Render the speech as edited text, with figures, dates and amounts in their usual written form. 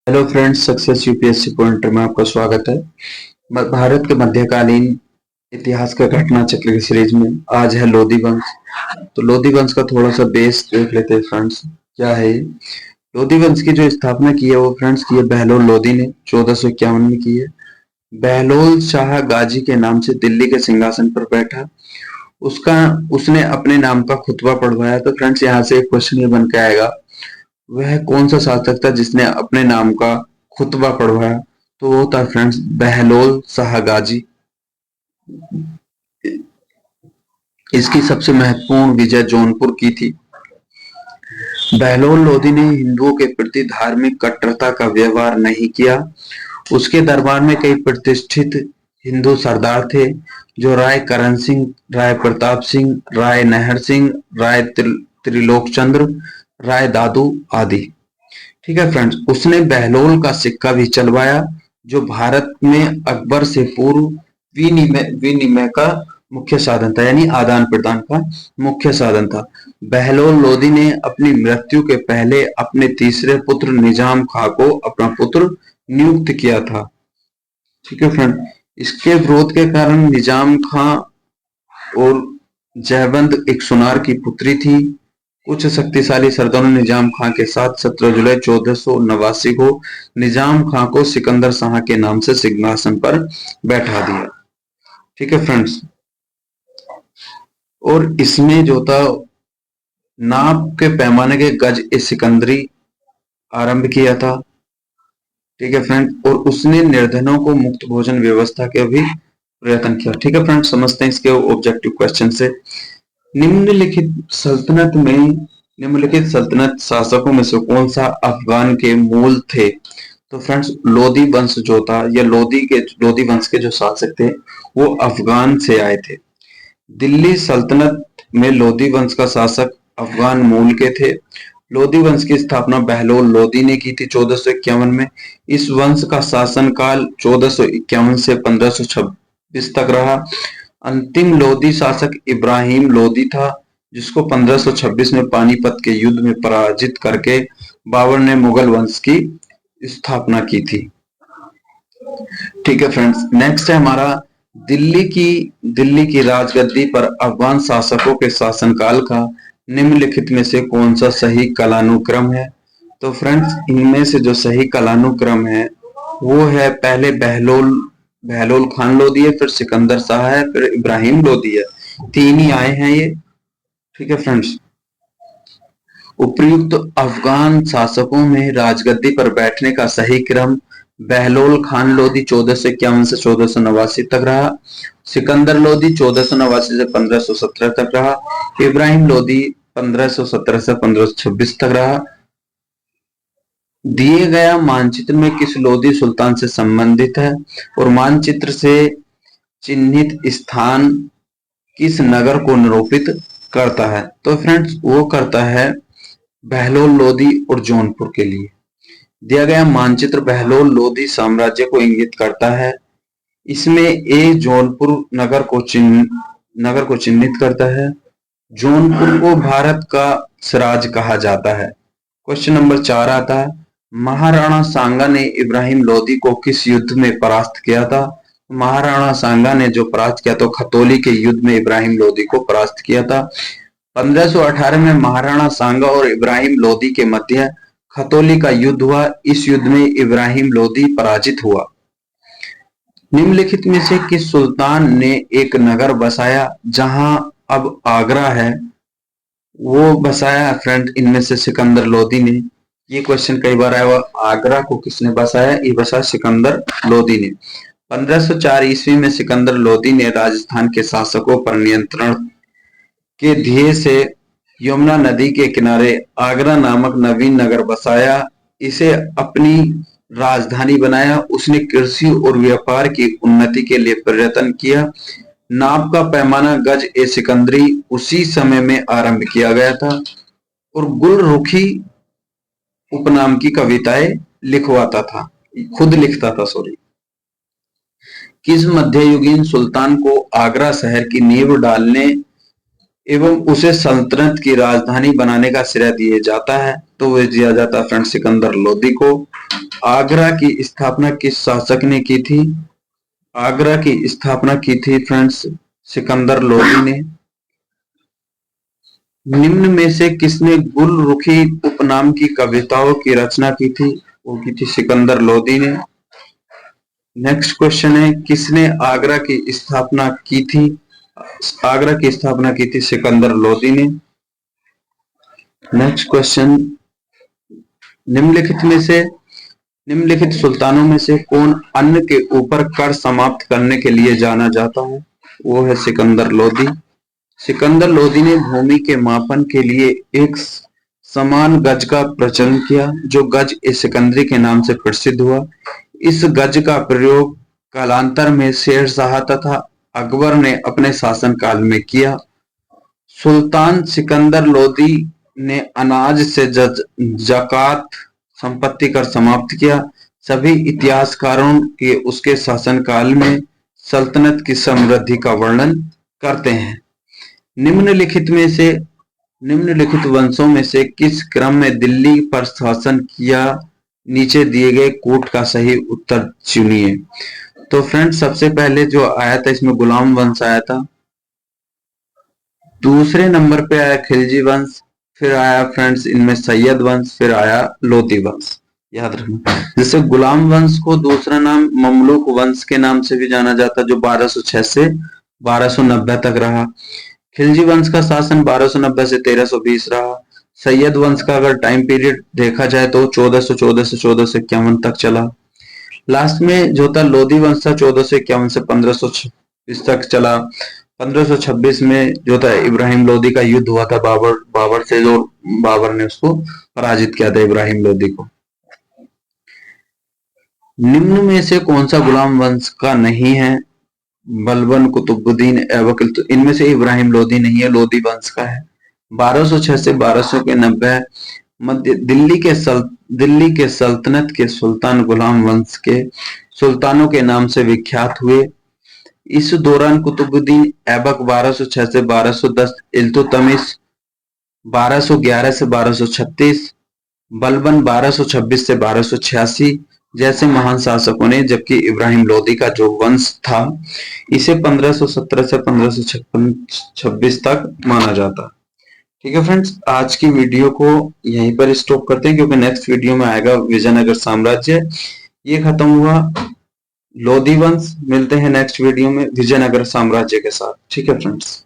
Hello friends, success UPSC pointer में आपका स्वागत है। भारत के मध्यकालीन इतिहास का घटना चक्र की सीरीज में आज है लोधी वंश। तो लोधी वंश का थोड़ा सा बेस देख लेते हैं फ्रेंड्स। क्या है ये? लोधी वंश की जो स्थापना की है वो फ्रेंड्स की है बहलोल लोधी ने 1451 में की है। बहलोल शाह गाजी के नाम से दिल्ली के सिंहासन पर बैठा। उसका उसने अपने नाम का खुतबा पढ़वाया। तो फ्रेंड्स यहाँ से एक क्वेश्चन ये बन के आएगा, वह कौन सा शासक था जिसने अपने नाम का खुतबा पढ़वाया? तो वो था फ्रेंड्स बहलोल शाह गाजी। इसकी सबसे महत्वपूर्ण विजय जौनपुर की थी। बहलोल लोधी ने हिंदुओं के प्रति धार्मिक कट्टरता का व्यवहार नहीं किया। उसके दरबार में कई प्रतिष्ठित हिंदू सरदार थे, जो राय करण सिंह, राय प्रताप सिंह, राय नहर सिंह, राय त्रिलोक चंद्र, राय दादू आदि। ठीक है फ्रेंड्स, उसने बहलोल का सिक्का भी चलवाया, जो भारत में अकबर से पूर्व विनिमय का मुख्य साधन था, यानी आदान प्रदान का मुख्य साधन था। बहलोल लोधी ने अपनी मृत्यु के पहले अपने तीसरे पुत्र निजाम खां को अपना पुत्र नियुक्त किया था। ठीक है फ्रेंड, इसके विरोध के कारण निजाम खां और जयबंद एक सुनार की पुत्री थी। कुछ शक्तिशाली सरदारों ने निजाम खां के साथ 17 जुलाई 1489 को निजाम खां को सिकंदर शाह के नाम से सिंहासन पर बैठा दिया। ठीक है फ्रेंड्स, और इसमें जो था नाप के पैमाने के गज ए सिकंदरी आरंभ किया था। ठीक है फ्रेंड, और उसने निर्धनों को मुक्त भोजन व्यवस्था के भी प्रयत्न किया। ठीक है फ्रेंड, समझते हैं इसके ऑब्जेक्टिव क्वेश्चन से। निम्नलिखित सल्तनत में निम्नलिखित सल्तनत शासकों में से कौन सा अफगान के मूल थे? तो फ्रेंड्स, लोधी वंश जो था, या लोधी वंश के जो शासक थे वो अफगान से आए थे। दिल्ली सल्तनत में लोधी वंश का शासक अफगान मूल के थे। लोधी वंश की स्थापना बहलोल लोधी ने की थी 1451 में। इस वंश का शासनकाल 1451 से 1526 तक रहा। अंतिम लोधी शासक इब्राहिम लोधी था, जिसको 1526 में पानीपत के युद्ध में पराजित करके बाबर ने मुगल वंश की स्थापना की थी। ठीक है फ्रेंड्स, नेक्स्ट है हमारा दिल्ली की राजगद्दी पर अफगान शासकों के शासनकाल का निम्नलिखित में से कौन सा सही कालानुक्रम है? तो फ्रेंड्स, इनमें से जो सही कालानुक्रम है वो है, पहले बहलोल खान लोधी है, फिर सिकंदर शाह है, फिर इब्राहिम लोधी है। तीन ही आए हैं ये। ठीक है फ्रेंड्स, उपर्युक्त अफगान शासकों में राजगद्दी पर बैठने का सही क्रम बहलोल खान लोधी 1451 से 1489 तक रहा। सिकंदर लोधी 1489 से 1517 तक रहा। इब्राहिम लोधी 1517 से 1526 तक रहा। दिए गया मानचित्र में किस लोधी सुल्तान से संबंधित है, और मानचित्र से चिन्हित स्थान किस नगर को निरूपित करता है? तो फ्रेंड्स, वो करता है बहलोल लोधी और जौनपुर के लिए। दिया गया मानचित्र बहलोल लोधी साम्राज्य को इंगित करता है। इसमें ए जौनपुर नगर को चिन्हित करता है। जौनपुर को भारत का सिराज कहा जाता है। क्वेश्चन नंबर 4 आता है, महाराणा सांगा ने इब्राहिम लोधी को किस युद्ध में परास्त किया था? महाराणा सांगा ने जो परास्त किया तो खतौली के युद्ध में इब्राहिम लोधी को परास्त किया था। 1518 में महाराणा सांगा और इब्राहिम लोधी के मध्य खतौली का युद्ध हुआ। इस युद्ध में इब्राहिम लोधी पराजित हुआ। निम्नलिखित में से किस सुल्तान ने एक नगर बसाया जहां अब आगरा है? वो बसाया फ्रेंड इनमें से सिकंदर लोधी ने। ये क्वेश्चन कई बार आया हुआ, आगरा को किसने बसाया? ये बसाया सिकंदर लोधी ने। 1504 ईस्वी में सिकंदर लोधी ने राजस्थान के शासकों पर नियंत्रण के ध्येय से यमुना नदी के किनारे आगरा नामक नवीन नगर बसाया। इसे अपनी राजधानी बनाया। उसने कृषि और व्यापार की उन्नति के लिए प्रयत्न किया। नाप का पैमाना गज ए सिकंदरी उसी समय में आरंभ किया गया था, और गुलरुखी उपनाम की कविताएं लिखवाता था, खुद लिखता था सॉरी। किस मध्ययुगीन सुल्तान को आगरा शहर की नींव डालने एवं उसे सल्तनत की राजधानी बनाने का श्रेय दिया जाता है, तो वह दिया जाता है फ्रेंड्स सिकंदर लोदी को। आगरा की स्थापना किस शासक ने की थी? आगरा की स्थापना की थी फ्रेंड्स सिकंदर लोदी ने। निम्न में से किसने गुलरुखी उपनाम की कविताओं की रचना की थी? वो की थी सिकंदर लोदी ने। नेक्स्ट क्वेश्चन है, किसने आगरा की स्थापना की थी? आगरा की स्थापना की थी सिकंदर लोदी ने। नेक्स्ट क्वेश्चन, निम्नलिखित सुल्तानों में से कौन अन्न के ऊपर कर समाप्त करने के लिए जाना जाता है? वो है सिकंदर लोदी। सिकंदर लोदी ने भूमि के मापन के लिए एक समान गज का प्रचलन किया, जो गज ए सिकंदरी के नाम से प्रसिद्ध हुआ। इस गज का प्रयोग कालांतर में शेरशाह तथा अकबर ने अपने शासनकाल में किया। सुल्तान सिकंदर लोदी ने अनाज से ज़कात संपत्ति कर समाप्त किया। सभी इतिहासकारों के उसके शासनकाल में सल्तनत की समृद्धि का वर्णन करते हैं। निम्नलिखित वंशों में से किस क्रम में दिल्ली पर शासन किया? नीचे दिए गए कोट का सही उत्तर चुनिए। तो फ्रेंड्स सबसे पहले जो आया था इसमें गुलाम वंश आया था, दूसरे नंबर पे आया खिलजी वंश, फिर आया फ्रेंड्स इनमें सैयद वंश, फिर आया लोदी वंश। याद रखना, जैसे गुलाम वंश को दूसरा नाम ममलूक वंश के नाम से भी जाना जाता, जो 1206 से 1290 तक रहा। खिलजी वंश का शासन 1290 से 1320 रहा। सैयद वंश का अगर टाइम पीरियड देखा जाए तो 1414 से 1451 तक चला। लास्ट में जो था लोदी वंश था 1451 से 1526 तक चला। 1526 में जो था इब्राहिम लोदी का युद्ध हुआ था बाबर से, जो बाबर ने उसको पराजित किया था इब्राहिम लोदी को। निम्न में से कौन सा गुलाम वंश का नहीं है? बलबन, कुतुबुद्दीन, ऐबक, तो इनमें से इब्राहिम लोदी नहीं है, लोदी वंश का है। 1206 से 1290 मध्य दिल्ली के सल्तनत के सुल्तान गुलाम वंश के सुल्तानों के नाम से विख्यात हुए। इस दौरान कुतुबुद्दीन ऐबक 1206 से 1210, इल्तुतमिश 1211 से 1236, बलबन 1226 से 1286 जैसे महान शासकों ने, जबकि इब्राहिम लोदी का जो वंश था इसे 1517 से 1556 तक माना जाता। ठीक है फ्रेंड्स, आज की वीडियो को यहीं पर स्टॉप करते हैं, क्योंकि नेक्स्ट वीडियो में आएगा विजयनगर साम्राज्य। ये खत्म हुआ लोदी वंश, मिलते हैं नेक्स्ट वीडियो में विजयनगर साम्राज्य के साथ। ठीक है फ्रेंड्स।